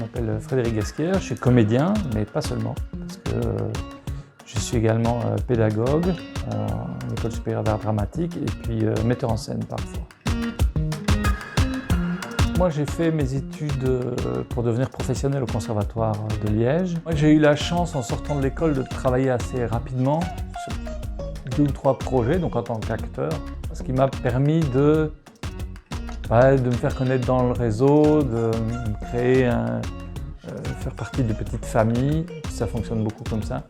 m'appelle Frédéric Gasquière, je suis comédien, mais pas seulement, parce que je suis également pédagogue en école supérieure d'art dramatique et puis metteur en scène parfois. Moi, j'ai fait mes études pour devenir professionnel au Conservatoire de Liège. J'ai eu la chance, en sortant de l'école, de travailler assez rapidement sur 2 ou 3 projets, donc en tant qu'acteur, ce qui m'a permis de me faire connaître dans le réseau, de me créer, faire partie de petites familles, ça fonctionne beaucoup comme ça.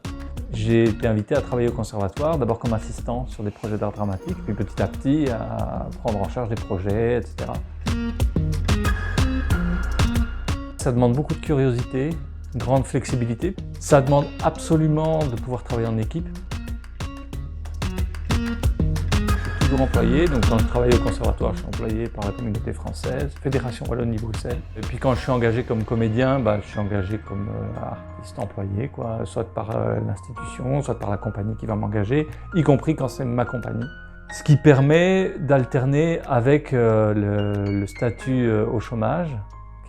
J'ai été invité à travailler au Conservatoire, d'abord comme assistant sur des projets d'art dramatique, puis petit à petit à prendre en charge des projets, etc. Ça demande beaucoup de curiosité, une grande flexibilité. Ça demande absolument de pouvoir travailler en équipe. Je suis toujours employé, donc quand je travaille au conservatoire, je suis employé par la communauté française, Fédération Wallonie-Bruxelles. Et puis quand je suis engagé comme comédien, je suis engagé comme artiste employé, soit par l'institution, soit par la compagnie qui va m'engager, y compris quand c'est ma compagnie. Ce qui permet d'alterner avec le statut au chômage,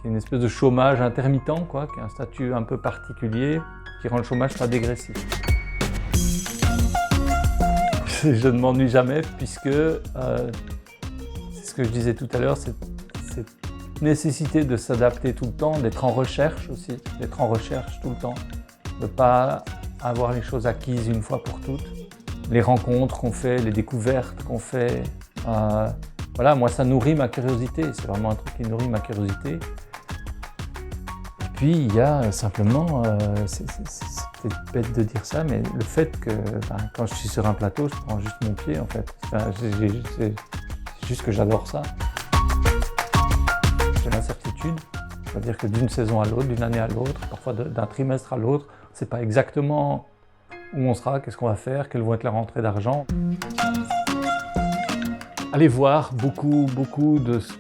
qui est une espèce de chômage intermittent, qui est un statut un peu particulier, qui rend le chômage pas dégressif. Je ne m'ennuie jamais puisque, c'est ce que je disais tout à l'heure, cette nécessité de s'adapter tout le temps, d'être en recherche aussi, d'être en recherche tout le temps, de ne pas avoir les choses acquises une fois pour toutes. Les rencontres qu'on fait, les découvertes qu'on fait, voilà, moi ça nourrit ma curiosité, c'est vraiment un truc qui nourrit ma curiosité. Et puis il y a simplement, c'est peut-être bête de dire ça, mais le fait que quand je suis sur un plateau, je prends juste mon pied en fait. C'est juste que j'adore ça. J'ai l'incertitude, c'est-à-dire que d'une saison à l'autre, d'une année à l'autre, parfois d'un trimestre à l'autre, on ne sait pas exactement où on sera, qu'est-ce qu'on va faire, quelles vont être les rentrées d'argent. Allez voir beaucoup de ce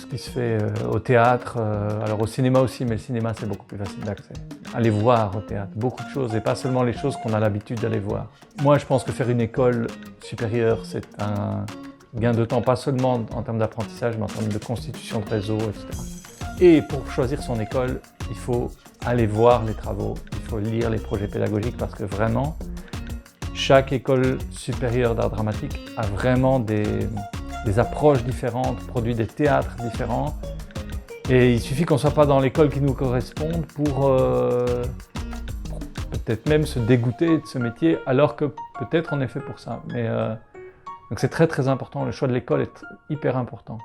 qui se fait au théâtre, alors au cinéma aussi, mais le cinéma c'est beaucoup plus facile d'accès. Allez voir au théâtre, beaucoup de choses, et pas seulement les choses qu'on a l'habitude d'aller voir. Moi je pense que faire une école supérieure, c'est un gain de temps, pas seulement en termes d'apprentissage, mais en termes de constitution de réseau, etc. Et pour choisir son école, il faut aller voir les travaux, il faut lire les projets pédagogiques, parce que vraiment, chaque école supérieure d'art dramatique a vraiment des approches différentes, produit des théâtres différents. Et il suffit qu'on ne soit pas dans l'école qui nous corresponde pour peut-être même se dégoûter de ce métier, alors que peut-être on est fait pour ça. Donc c'est très important, le choix de l'école est hyper important.